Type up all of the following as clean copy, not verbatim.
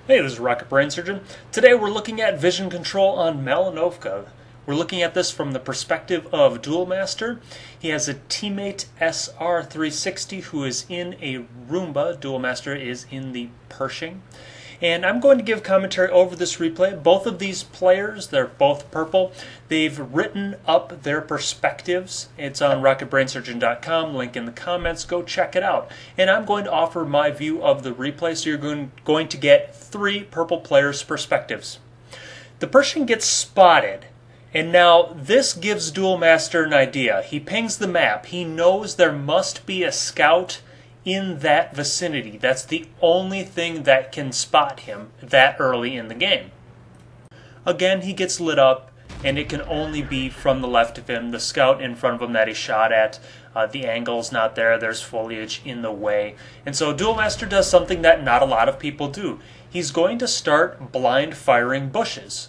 Hey, this is Rocket Brain Surgeon. Today we're looking at vision control on Malinovka. We're looking at this from the perspective of Duel Master. He has a teammate SR360 who is in a Roomba. Duel Master is in the Pershing. And I'm going to give commentary over this replay. Both of these players, they're both purple. They've written up their perspectives. It's on rocketbrainsurgeon.com, link in the comments. Go check it out. And I'm going to offer my view of the replay, so you're going to get three purple players' perspectives. The Pershing gets spotted. And now this gives Duel Master an idea. He pings the map. He knows there must be a scout in that vicinity. That's the only thing that can spot him that early in the game. Again, he gets lit up, and it can only be from the left of him, the scout in front of him that he shot at. The angle's not there, there's foliage in the way. And so Duel Master does something that not a lot of people do. He's going to start blind firing bushes.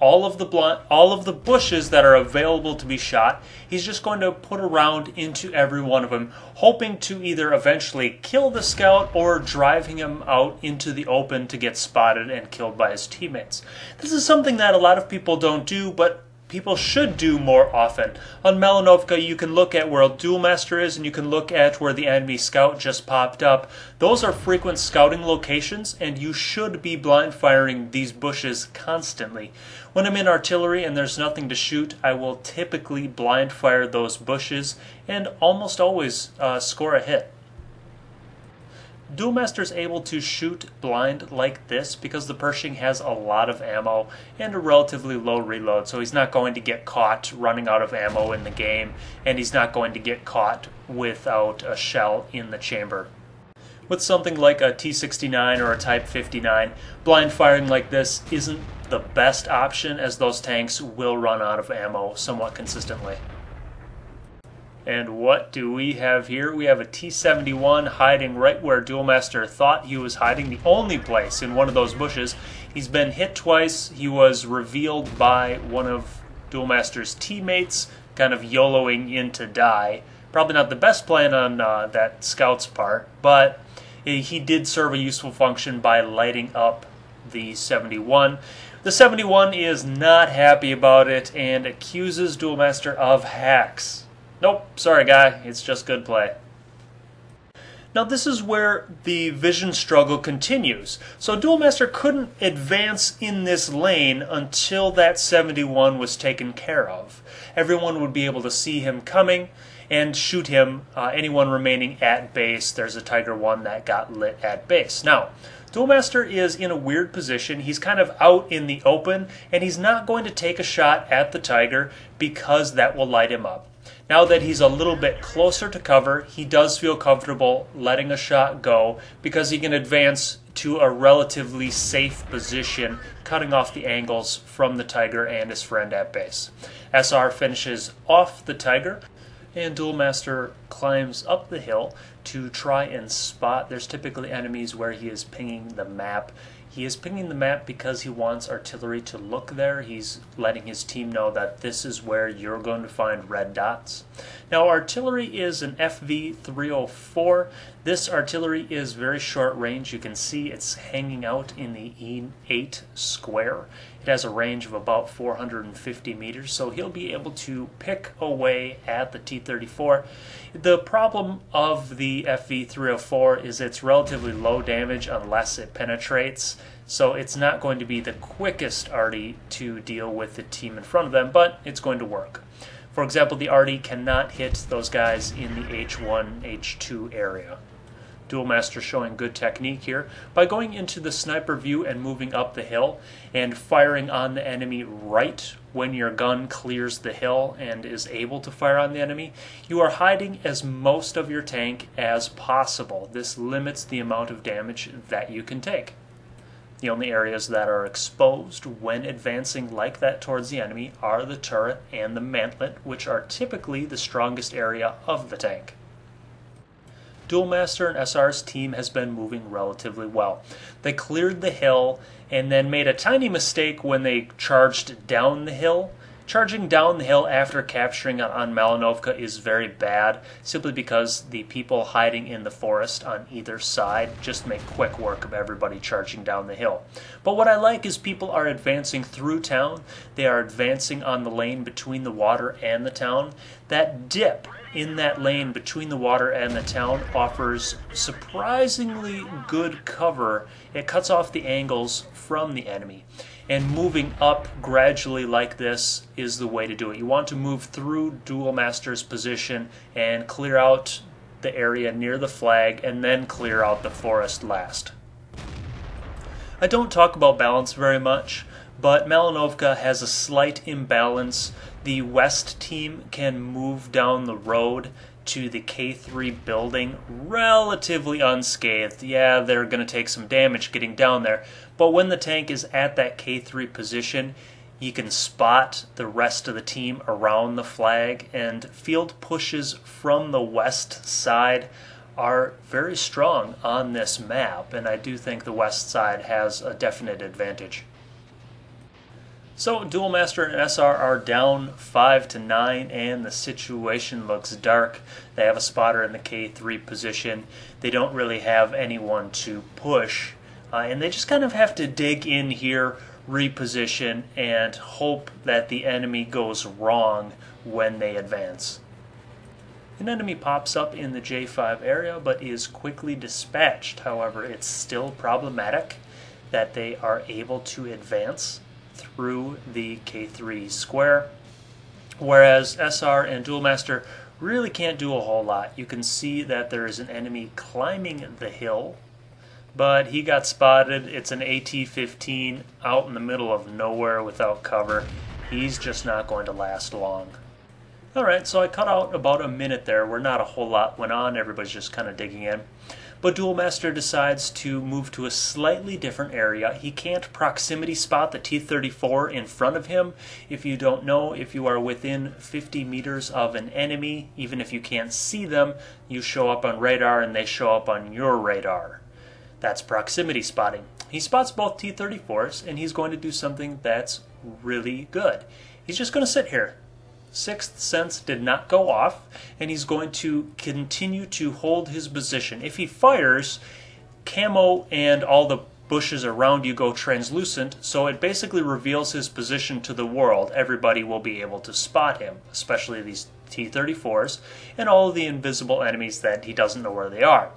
All of the bushes that are available to be shot, he's just going to put around into every one of them, hoping to either eventually kill the scout or driving him out into the open to get spotted and killed by his teammates. This is something that a lot of people don't do, but people should do more often. On Malinovka, you can look at where Duel Master is, and you can look at where the enemy scout just popped up. Those are frequent scouting locations, and you should be blind firing these bushes constantly. When I'm in artillery and there's nothing to shoot, I will typically blind fire those bushes and almost always score a hit. Duel Master is able to shoot blind like this because the Pershing has a lot of ammo and a relatively low reload, so he's not going to get caught running out of ammo in the game, and he's not going to get caught without a shell in the chamber. With something like a T-69 or a Type 59, blind firing like this isn't the best option, as those tanks will run out of ammo somewhat consistently. And what do we have here? We have a T-71 hiding right where Duel Master thought he was hiding, the only place in one of those bushes. He's been hit twice. He was revealed by one of Duel Master's teammates, kind of YOLOing in to die. Probably not the best plan on that scout's part, but he did serve a useful function by lighting up the 71. The 71 is not happy about it and accuses Duel Master of hacks. Nope, sorry guy, it's just good play. Now this is where the vision struggle continues. So Duel Master couldn't advance in this lane until that 71 was taken care of. Everyone would be able to see him coming and shoot him. Anyone remaining at base, there's a Tiger 1 that got lit at base. Now, Duel Master is in a weird position. He's kind of out in the open, and he's not going to take a shot at the Tiger because that will light him up. Now that he's a little bit closer to cover, he does feel comfortable letting a shot go because he can advance to a relatively safe position, cutting off the angles from the Tiger and his friend at base. SR finishes off the Tiger, and Duel Master climbs up the hill to try and spot. There's typically enemies where he is pinging the map. He is pinging the map because he wants artillery to look there. He's letting his team know that this is where you're going to find red dots. Now, artillery is an FV304. This artillery is very short range. You can see it's hanging out in the E8 square. It has a range of about 450 meters, so he'll be able to pick away at the T-34. The problem of the FV304 is it's relatively low damage unless it penetrates, so it's not going to be the quickest arty to deal with the team in front of them, but it's going to work. For example, the arty cannot hit those guys in the H1, H2 area. Duel Master showing good technique here. By going into the sniper view and moving up the hill and firing on the enemy right when your gun clears the hill and is able to fire on the enemy, you are hiding as most of your tank as possible. This limits the amount of damage that you can take. The only areas that are exposed when advancing like that towards the enemy are the turret and the mantlet, which are typically the strongest area of the tank. Duel Master and SR's team has been moving relatively well. They cleared the hill and then made a tiny mistake when they charged down the hill. Charging down the hill after capturing on Malinovka is very bad, simply because the people hiding in the forest on either side just make quick work of everybody charging down the hill. But what I like is people are advancing through town. They are advancing on the lane between the water and the town. That dip in that lane between the water and the town offers surprisingly good cover. It cuts off the angles from the enemy. And moving up gradually like this is the way to do it. You want to move through Duel Master's position and clear out the area near the flag and then clear out the forest last. I don't talk about balance very much, but Malinovka has a slight imbalance. The west team can move down the road to the K3 building relatively unscathed. Yeah, they're going to take some damage getting down there, but when the tank is at that K3 position, you can spot the rest of the team around the flag, and field pushes from the west side are very strong on this map, and I do think the west side has a definite advantage. So Duel Master and SR are down 5-9, and the situation looks dark. They have a spotter in the K3 position. They don't really have anyone to push, and they just kind of have to dig in here, reposition, and hope that the enemy goes wrong when they advance. An enemy pops up in the J5 area but is quickly dispatched. However, it's still problematic that they are able to advance through the K3 square, whereas SR and Duel Master really can't do a whole lot. You can see that there is an enemy climbing the hill, but he got spotted. It's an AT-15 out in the middle of nowhere without cover. He's just not going to last long. Alright, so I cut out about a minute there where not a whole lot went on. Everybody's just kind of digging in. But Duel Master decides to move to a slightly different area. He can't proximity spot the T-34 in front of him. If you don't know, if you are within 50 meters of an enemy, even if you can't see them, you show up on radar and they show up on your radar. That's proximity spotting. He spots both T-34s, and he's going to do something that's really good. He's just going to sit here. Sixth Sense did not go off, and he's going to continue to hold his position. If he fires, camo and all the bushes around you go translucent, so it basically reveals his position to the world. Everybody will be able to spot him, especially these T-34s and all of the invisible enemies that he doesn't know where they are.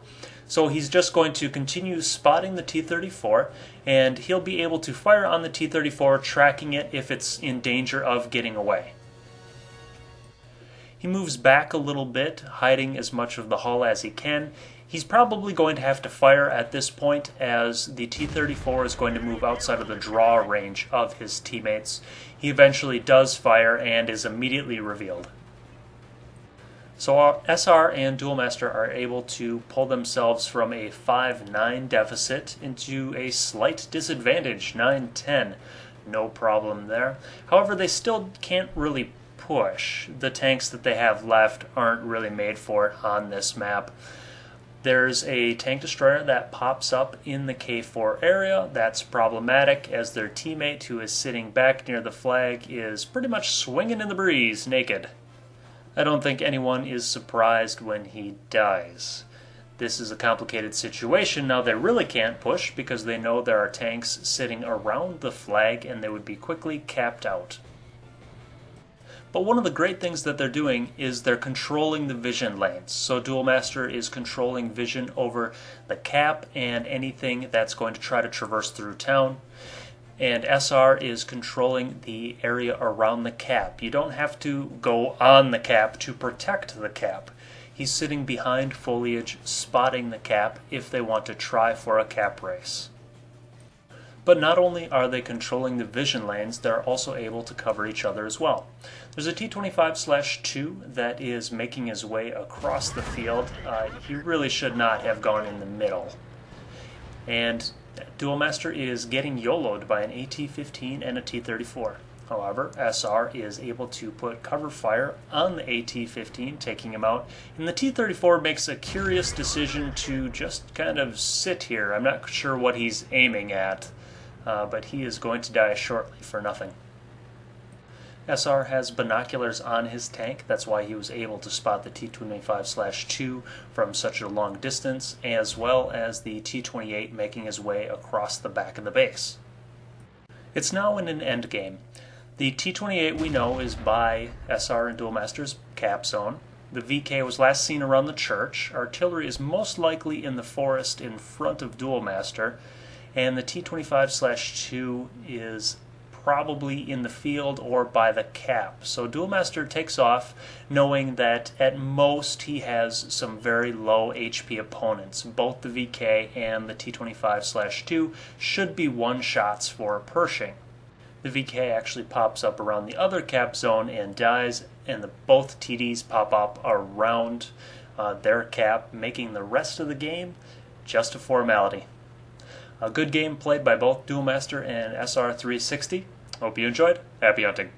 So he's just going to continue spotting the T-34, and he'll be able to fire on the T-34, tracking it if it's in danger of getting away. He moves back a little bit, hiding as much of the hull as he can. He's probably going to have to fire at this point, as the T-34 is going to move outside of the draw range of his teammates. He eventually does fire and is immediately revealed. So our SR and Duel Master are able to pull themselves from a 5-9 deficit into a slight disadvantage, 9-10. No problem there. However, they still can't really push. The tanks that they have left aren't really made for it on this map. There's a tank destroyer that pops up in the K4 area. That's problematic, as their teammate, who is sitting back near the flag, is pretty much swinging in the breeze naked. I don't think anyone is surprised when he dies. This is a complicated situation. Now they really can't push because they know there are tanks sitting around the flag and they would be quickly capped out. But one of the great things that they're doing is they're controlling the vision lanes. So Duel Master is controlling vision over the cap and anything that's going to try to traverse through town. And SR is controlling the area around the cap. You don't have to go on the cap to protect the cap. He's sitting behind foliage, spotting the cap if they want to try for a cap race. But not only are they controlling the vision lanes, they're also able to cover each other as well. There's a T-25/2 that is making his way across the field. He really should not have gone in the middle. And Duel Master is getting YOLO'd by an AT-15 and a T-34. However, SR is able to put cover fire on the AT-15, taking him out. And the T-34 makes a curious decision to just kind of sit here. I'm not sure what he's aiming at, but he is going to die shortly for nothing. SR has binoculars on his tank. That's why he was able to spot the T-25/2 from such a long distance, as well as the T-28 making his way across the back of the base. It's now in an endgame. The T-28 we know is by SR and Duelmaster's cap zone. The VK was last seen around the church. Artillery is most likely in the forest in front of Duelmaster, and the T-25/2 is probably in the field or by the cap. So Duelmaster takes off knowing that at most he has some very low HP opponents. Both the VK and the T-25/2 should be one-shots for Pershing. The VK actually pops up around the other cap zone and dies, and both TDs pop up around their cap, making the rest of the game just a formality. A good game played by both Duelmaster and SR360. Hope you enjoyed. Happy hunting.